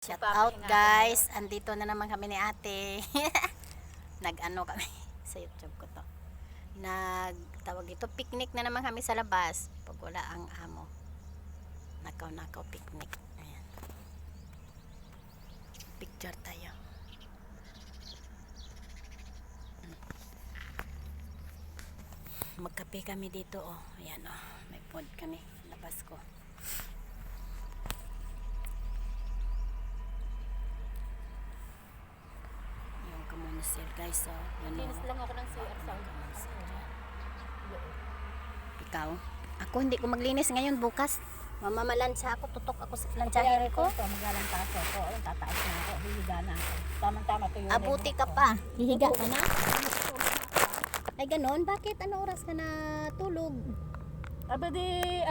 Shout out guys, andito na naman kami ni ate. Nag-ano kami sa YouTube ko to. Nagtawag ito, picnic na naman kami sa labas pag wala ang amo. Nakaw picnic. Ayan. Picture tayo. Magkape kami dito oh. Ayan oh, may pod kami labas ko. Sir guys, so yun Linis lang ako ng CR sa ikaw? Ako hindi ko maglinis ngayon, bukas mamamalansya ako, tutok ako sa plansyahin ko. Maglalantas ako, ayun, tataas na ako, hihiga na ako. Tamang-tama to yun. Abuti ka pa, hihiga ka na? Ay ganon, bakit? Ano oras ka na tulog? Aba di,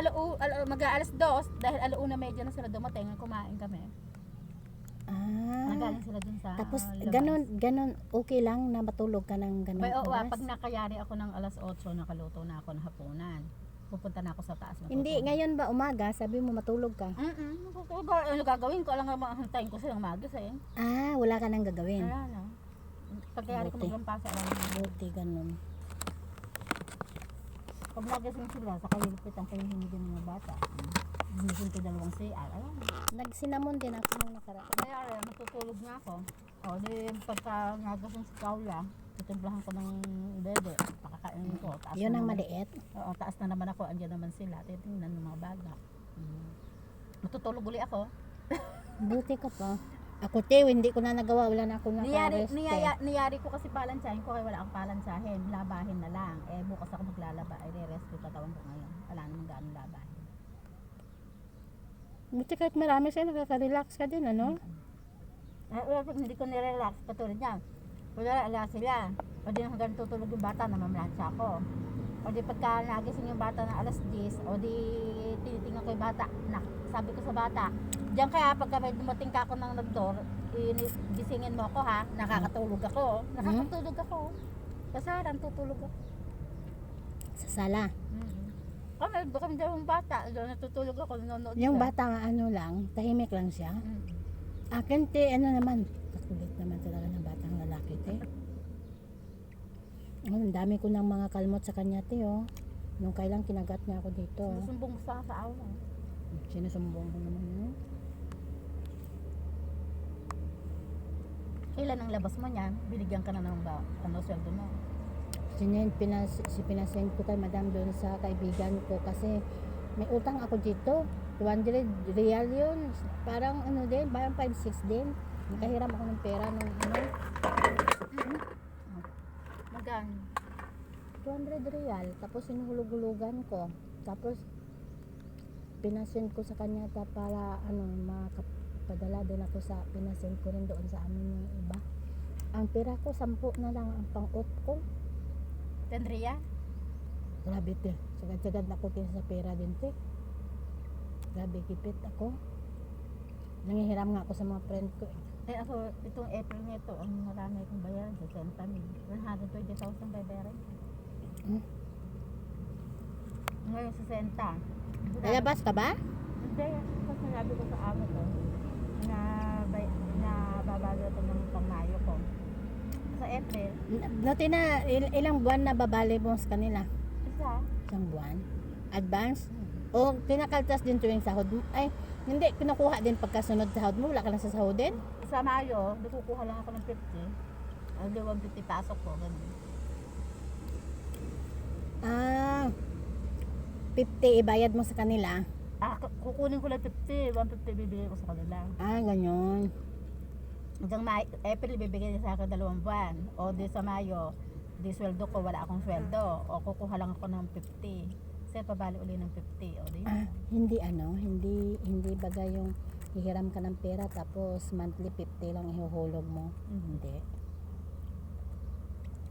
mag-aalas 2, dahil alauna medyo na sila dumating, kumain kami. Nagaling sila dun sa tapos labas. ganon okay lang na matulog ka ng ganon Bay, oras? pag nakayari ako ng alas 8, nakaluto na ako ng hapunan. Pupunta na ako sa taas. Hindi, ngayon ba umaga, sabi mo matulog ka? Ano gagawin ko? Alam nga, hantayin ko silang magising. Wala ka nang gagawin? Wala na. Pagkayari ko maglampasa, alam mo. Buti ganon. Pag nagising sila, sa kayilipit ang kahihingi din ng mga bata. Ginising ko 2 CR. Alam mo. Nagsinamon din ako nung nakaraan. Kaya matutulog nga ako. O di pagka nagising si Kaula, titimplahan ko ng dede. Pakakainin ko. Taas Yun na ang naman. maliit? Oo, taas na naman ako. Andiyan naman sila. Titingnan ng mga baga. Matutulog uli ako. Buti ka pa. Ako Teo, hindi ko na nagawa. Wala na akong nakarest. Niyari ko kasi palansyahin ko kaya wala akong palansyahin. Labahin na lang. Bukas ako maglalaba. Re-rest ko katawan ko ngayon. Wala namang gaano labahin. Buti kahit marami sa'yo, nakaka-relax ka din, ano? Hindi ko nirelax. Katulad niya. Wala sila. O di hanggang tutulog yung bata, namamlansya ako. O di pagka nagising yung bata ng alas 10, o di tinitingnan ko yung bata. Sabi ko sa bata, diyan kaya pagka may dumating ka ako ng nagdor, gisingin mo ako ha, nakakatulog ako. Nakakatulog ako. Sa saran, tutulog ako. Sa sala. Kami daw yung bata, doon natutulog ako, nanonood Yung siya. bata nga ano lang, tahimik lang siya. Akin te, ano naman, kakulit naman talaga ng batang lalaki te. Ang dami ko ng mga kalmot sa kanya te oh. Nung kailang kinagat niya ako dito. Sumbong sa awa. Sinusumbong ko naman yun. Kailan ang labas mo niyan? Binigyan ka na ng sweldo mo. Pinasend ko kay madam doon sa kaibigan ko kasi may utang ako dito. 200 real yun. Parang ano din, parang 5-6 din. Nakahiram ako ng pera nung ano. Magkano? 200 real. Tapos sinuhulog-hulugan ko. Tapos pinasend ko sa kanya para ano, makapadala din ako sa pinasend ko rin doon sa amin yung iba. Ang pera ko 10 na lang ang pang-off ko. Tendria? Grabe te. Sagad-sagad na ko sa pera din te. Grabe kipit ako. Nangihiram nga ako sa mga friend ko eh. Ako, itong April nito, ang marami akong bayaran sa 120,000 bayaran. Ngayon sa Senta. Lalabas ka ba? Hindi, kasi sabi ko sa amo ko na babalo ito ng pangmayo ko. Sa April, Dati na ilang buwan na babali mo sa kanila? Isang buwan? Advance? O kinakaltas din tuwing sahod mo? Ay, hindi, kinukuha din pagkasunod sahod mo? Wala ka na sa sahodin? sa Mayo, kukuha lang ako ng 50. Hindi, 150 pasok ko. Ganun. 50 ibayad mo sa kanila? Kukunin ko lang 50. 150 bibigay ko sa kanila. Ganyan. Hanggang April, bibigyan niya sa akin 2 buwan. O di sa Mayo, di sweldo ko, wala akong sweldo. O kukuha lang ako ng 50. Kasi pabali uli ng 50. O di. Hindi bagay yung hihiram ka ng pera tapos monthly 50 lang ihuhulog mo. Hindi.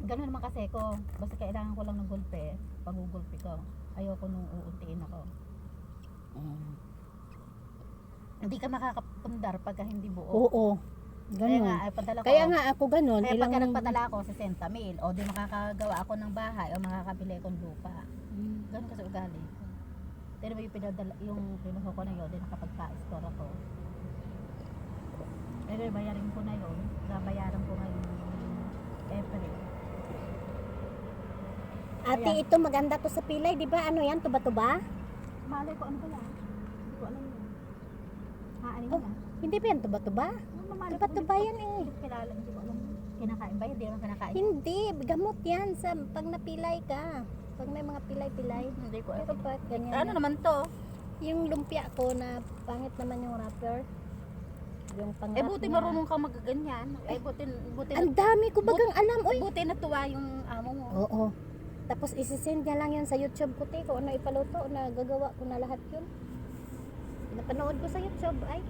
Ganun naman kasi ko. Basta kailangan ko lang ng gulpe. Pagugulpi ko. Ayoko nung uuntiin ako. Hindi ka makakapundar pagka hindi buo. Oo. Ganun. Kaya nga ako ganun. Kaya pagka nagpadala ako sa 60,000 o di makakagawa ako ng bahay o makakabili akong lupa. Ganun kasi ugali. Pero yung pinuha ko na yun, di nakapagpa-store ako. Pero bayarin ko na yun. Babayaran ko ngayon April. Ate, Ayan. ito maganda to sa pilay, di ba? Ano yan? Tuba-tuba? Malay ko ano ba yan? Hindi ko alam yun. Ano Oh, yan? hindi ba yan tuba-tuba? Mamalay ko, Tuba-tuba yan eh. Hindi ko kilala, hindi ko alam. Kinakain ba? Hindi naman kinakain. Hindi, gamot yan sa pag napilay ka. Pag may mga pilay-pilay. Hindi ko Pero alam. ba't ganyan Ano na? naman to? Yung lumpia ko na pangit naman yung wrapper. Yung pang Buti marunong ka magaganyan. Buti Ang dami ko bagang alam. Uy. buti natuwa yung amo mo. Oo. Tapos isisend niya lang yan sa YouTube ko. Kung ano ipaluto, nagagawa ko na lahat yun. Napanood ko sa YouTube. Ay,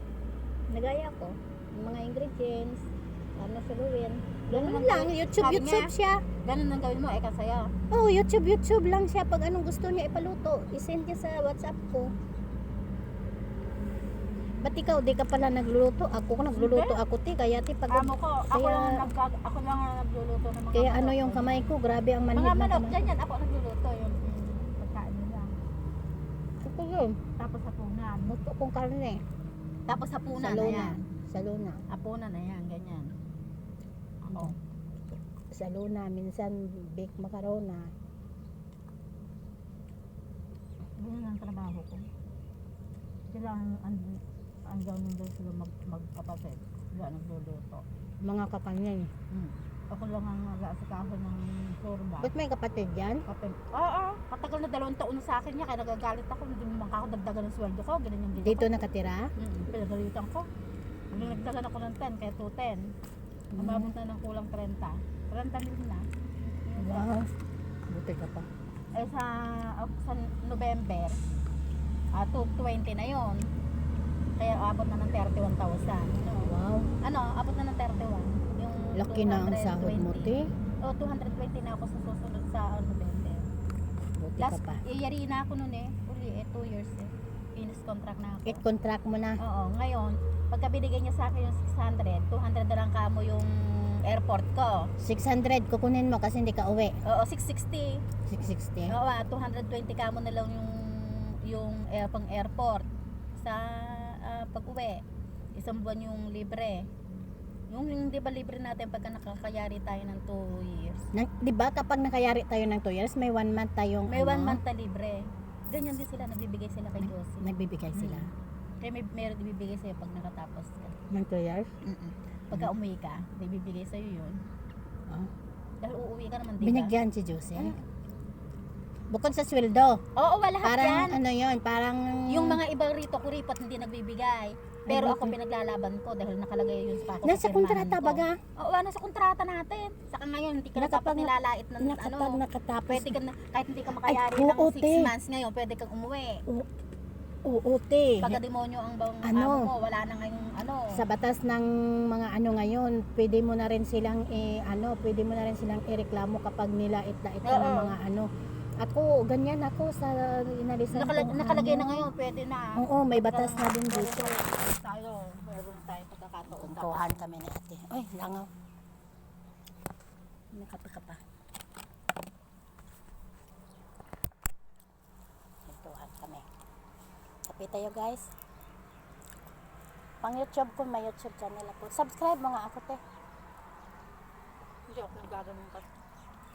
nagaya ko. Yung mga ingredients. Ano suluin. Ganun Ganun lang. ang- YouTube sabi YouTube niya. siya. Ganun ang gawin mo, kasaya. Oh, YouTube lang siya. Pag anong gusto niya ipaluto, isend niya sa WhatsApp ko. Ba't ikaw, di ka pala nagluluto? Ako nagluluto ako, ti. Kaya ti, pag... Amo ko, ako Kaya- lang ako lang ang nagluluto ng mga Kaya manok. ano yung kamay ko, grabe ang manhid Mga ng manok, kamay. ganyan, ako ang nagluluto yung pagkain nila. Ako yun. Tapos hapunan. Muto kong karne. Tapos hapunan Sa na luna. yan. Sa luna. Hapunan na yan, ganyan. Ako. Sa luna, minsan baked macarona. Ganyan ang trabaho ko. Sila ang gawin doon sila magkapatid. Sila ang nagluluto. Mga kapanin. Ako lang ang nag-aasikaso ng sorba. Ba't may kapatid yan? Kapag, oo, matagal na 2 taon na sa akin niya, kaya nagagalit ako, hindi mo man ako dagdagan ng sweldo ko, ganun yung Dito nakatira? pinagalitan ko. Nagdagan ako ng 10, kaya 210. Umabot na ng kulang 30. 30 mil na. Wow. Buti ka pa. Eh sa November, 220 na yon. Kaya abot na ng 31,000. Wow. Abot na ng 31. Yung Laki na ang sahod mo, 220. te. 220 na ako sa susunod sa November. Buti ka Last, pa. yari na ako nun uli 2 years finish contract na ako. Contract mo na. Oo, ngayon, pagka binigay niya sa akin yung 600, 200 na lang kamo yung airport ko. 600 kukunin mo kasi hindi ka uwi. Oo, 660. 660. Oo, 220 kamo na lang yung pang airport sa pag-uwi. Isang buwan yung libre. Yung di ba libre natin pagka nakakayari tayo ng 2 years. Di ba kapag nakayari tayo ng 2 years, may 1 month tayong May 1 month na libre. Ganyan din sila, nagbibigay sila kay Josie. Nagbibigay sila. Kaya meron ibibigay sa'yo pag nakatapos ka. Ng 2 years? Pagka umuwi ka, may bibigay sa'yo yun. Oh. Dahil uuwi ka naman, di ba? Binigyan si Josie. Bukod sa sweldo. Oo, wala lahat Parang yan. ano yun, parang... Yung mga ibang rito kuripot hindi nagbibigay. Pero Ay, ako pinaglalaban ko dahil nakalagay yun sa ako. Nasa kontrata baga? Oo, nasa kontrata natin. Saka ngayon, hindi ka na dapat Nakapag- nilalait ng Nakapag nakatapos. Pwede ka na, kahit hindi ka makayari Ay, ng oo, 6 te. months ngayon, pwede kang umuwi. Oo, te. Pagka demonyo ang bang Ano? mo, wala na ngayong Sa batas ng mga ano ngayon, pwede mo na rin silang pwede mo na rin silang ireklamo kapag nilait-lait ka ng Oo. mga ano. Ako, ganyan ako sa inalisan kong nakalagay ano. na ngayon, pwede na. Oo, may batas na din dito. Tayo, meron tayo pagkakataon. Kuhan kami ni ate. Ay, langaw. Nakapaka pa. Kuhan kami. Kape tayo guys. Pang YouTube ko, may YouTube channel ako. Subscribe mga ako te. Hindi ako nagaganon ka.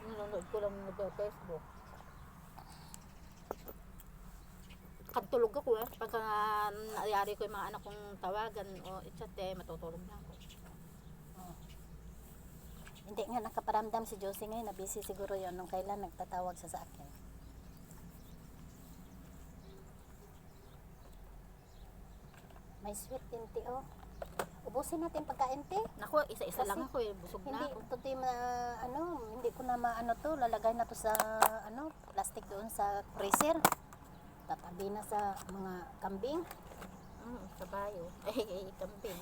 Nanonood ko lang ng Facebook. Katulog ako pagka nangyari ko yung mga anak kong tawagan o i-chat matutulog na ako. Hindi nga nakaparamdam si Josie ngayon, na busy siguro yon nung kailan nagtatawag siya sa akin. May sweet tinti oh. Ubusin natin pagkain te. Naku, isa-isa Kasi lang ako busog na Hindi ako. to hindi ko na maano to, lalagay na to sa plastic doon sa freezer. Tatabi na sa mga kambing. Sa bayo. Kambing.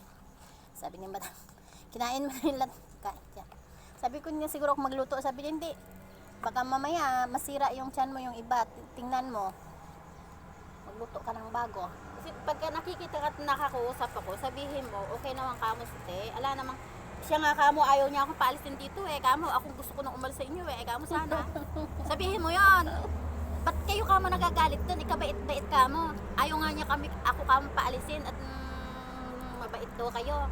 Sabi niya, madam, kinain mo na yung kain yan. Sabi ko niya, siguro ako magluto. Sabi niya, hindi. Baka mamaya, masira yung tiyan mo, yung iba. Tingnan mo. Magluto ka ng bago. Kasi pagka nakikita ka at nakakausap ako, sabihin mo, okay naman kamo si te. Ala namang, siya nga kamo, ayaw niya akong paalisin dito kamo, ako gusto ko nang umalis sa inyo kamo sana. Sabihin mo yon. Ba't kayo kamo nagagalit dun? Ikabait-bait kamo. Ayaw nga niya ako kamo paalisin at mabait daw kayo.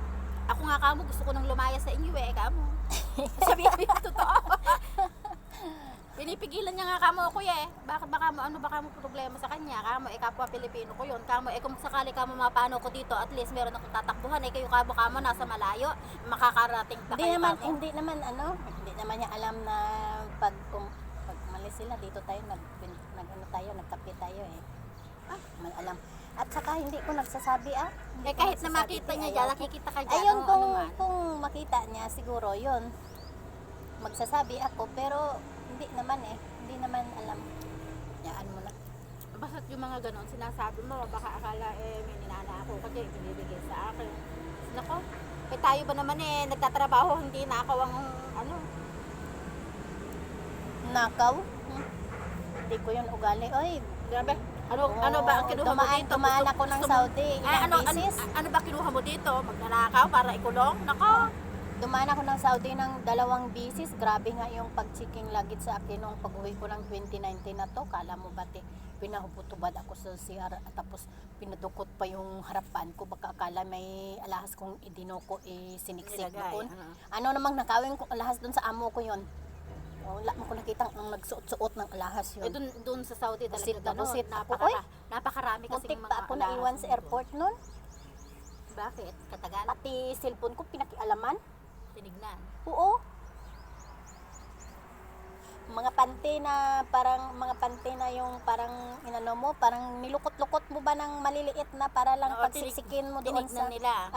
Ako nga kamo, gusto ko nang lumaya sa inyo eh, kamo. Sabi ko yung totoo. Pinipigilan niya nga kamo ako eh. Bakit baka mo problema sa kanya? Kamo kapwa Pilipino ko yun. Kamo kung sakali kamo mapano ko dito, at least meron akong tatakbuhan kayo kamo nasa malayo, makakarating pa kayo. Hindi naman niya alam na pag malis sila dito tayo nagkape tayo eh. Man alam. At saka hindi ko nagsasabi Kahit na makita niya dyan, nakikita ka dyan. Ayun, kung makita niya siguro yun. Magsasabi ako pero hindi naman alam. Yaan mo na. Basta't yung mga ganon, sinasabi mo, baka akala may ninana ako kasi binibigay sa akin. Nako, tayo ba naman nagtatrabaho, hindi nakaw ang Nakaw? Hindi ko yun ugali. Oy, grabe. Ano ba ang kinuha mo dito? Dumaan ako ng Saudi. Ano ba kinuha mo dito? Magnanakaw para ikulong? Nako. Dumaan ako ng Saudi ng 2 bisis. Grabe nga yung pag-checking lagit sa akin nung pag-uwi ko ng 2019 na to. Kala mo ba pinahuputubad ako sa CR at tapos pinadukot pa yung harapan ko. Baka akala may alahas kong idinoko siniksik doon. Ano namang nakawin ko alahas doon sa amo ko yon. Wala mo ko nakita ang nagsuot-suot ng alahas yun. Doon sa Saudi talaga Busit ako. Napakarami kasi muntik pa ako naiwan sa airport nun. Bakit? Katagal? Pati cellphone ko pinakialaman. Tinignan. Oo. Mga pante na yung parang inano mo, parang nilukot-lukot mo ba ng maliliit na para lang pagsisikin mo doon sa nila.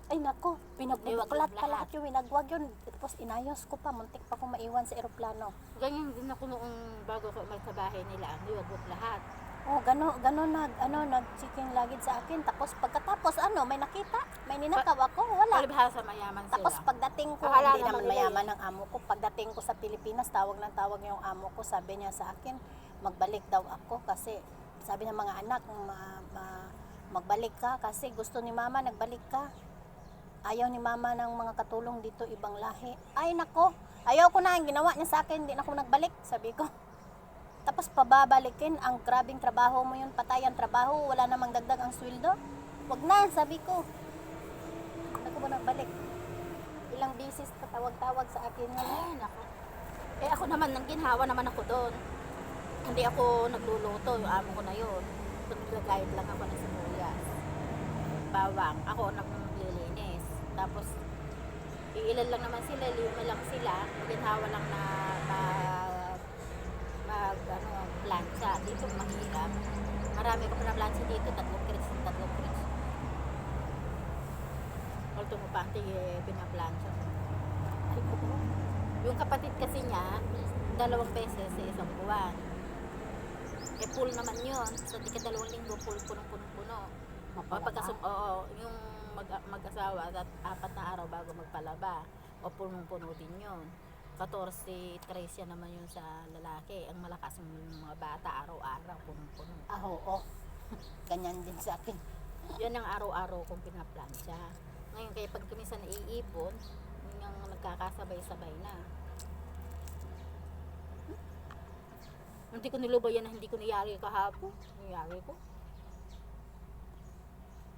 Ay nako, pinabuklat pa lahat yung winagwag yun. Tapos inayos ko pa, muntik pa kong maiwan sa eroplano. Ganyan din ako noong bago ko may sa bahay nila, niwagwag lahat. Oh, gano'n nag-chicken lagid sa akin. Tapos pagkatapos may nakita, may ninakaw ako, wala. Palibhasa mayaman sila. Tapos pagdating ko, Akala hindi naman naman mayaman ng amo ko. Pagdating ko sa Pilipinas, tawag yung amo ko. Sabi niya sa akin, magbalik daw ako kasi sabi ng mga anak, magbalik ka kasi gusto ni mama, nagbalik ka. Ayaw ni mama ng mga katulong dito, ibang lahi. Ay nako, ayaw ko na ang ginawa niya sa akin, hindi na ako nagbalik, sabi ko. Tapos pababalikin, ang grabing trabaho mo yun, patay ang trabaho, wala namang dagdag ang sweldo. Wag na, sabi ko. Hindi ko ba nagbalik? Ilang bisis patawag-tawag sa akin yun. Ay, nako. Ako naman, nang ginhawa naman ako doon. Hindi ako nagluluto, yung amo ko na yun. Naglagayad lang ako ng sibuyas. Bawang, ako naglilinis. Tapos, iilan lang naman sila, 5 lang sila. Ginhawa lang na plancha. Dito mahirap. Marami ko pa na plancha dito, 3 krits. Although mo pa pinaplansya. Ay ko. Yung kapatid kasi niya, 2 beses sa isang buwan. Full naman yun. So, di ka 2 linggo, full punong-puno. Yung mag-asawa at 4 na araw bago magpalaba. O punong-puno din yun. 14, 13 naman yun sa lalaki. Ang malakas ng mga bata, araw-araw, punong-puno. Oo. Ganyan din sa akin. Yan ang araw-araw kong pinaplansya. Ngayon, kaya pag kumisa naiipon, yung nagkakasabay-sabay na. Hindi ko nilubayan na hindi ko niyari kahapon. Niyari ko.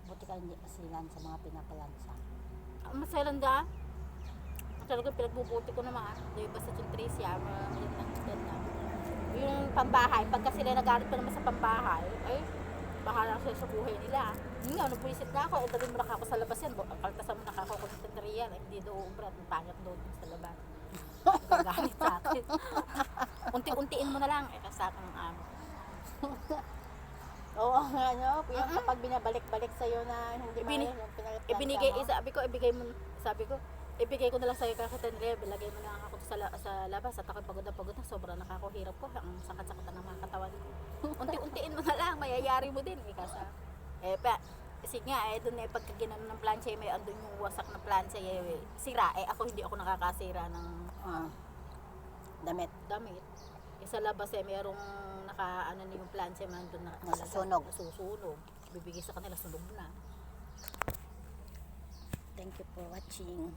Buti ka hindi masilan sa mga pinapalansa. Masalan da. Talagang pinagbubuti ko naman. Dahil basta yung Tricia, magandang na. Yung pambahay, pagka sila nagalit pa naman sa pambahay, ay, baka lang sila sa buhay nila. Nga, nagpuisip na ako, dalhin mo na ako sa labas yan. Kaltasan mo na ako kung tenderian, hindi doon ubrat, ang pangit doon sa labas. Nagagamit sa akin. Unti-untiin mo na lang, sa akin ang amo. Oo nga, no? Kapag binabalik-balik sa'yo na hindi yung ibinigay, sabi ko, ibigay ko na lang sa'yo kakatenderian, bilagay mo na ako sa labas at ako'y pagod na sobrang nakakuhirap ko, ang sakit-sakit na ng mga katawan ko. Unti-untiin mo na lang, mayayari mo din. Kasi nga, doon pagka ginanon ng plancha, may andun yung wasak na plancha, sira. Ako hindi ako nakakasira ng damit. Sa labas mayroong nakaano na yung plancha, man doon na nasusunog. Bibigay sa kanila, sunog na. Thank you for watching.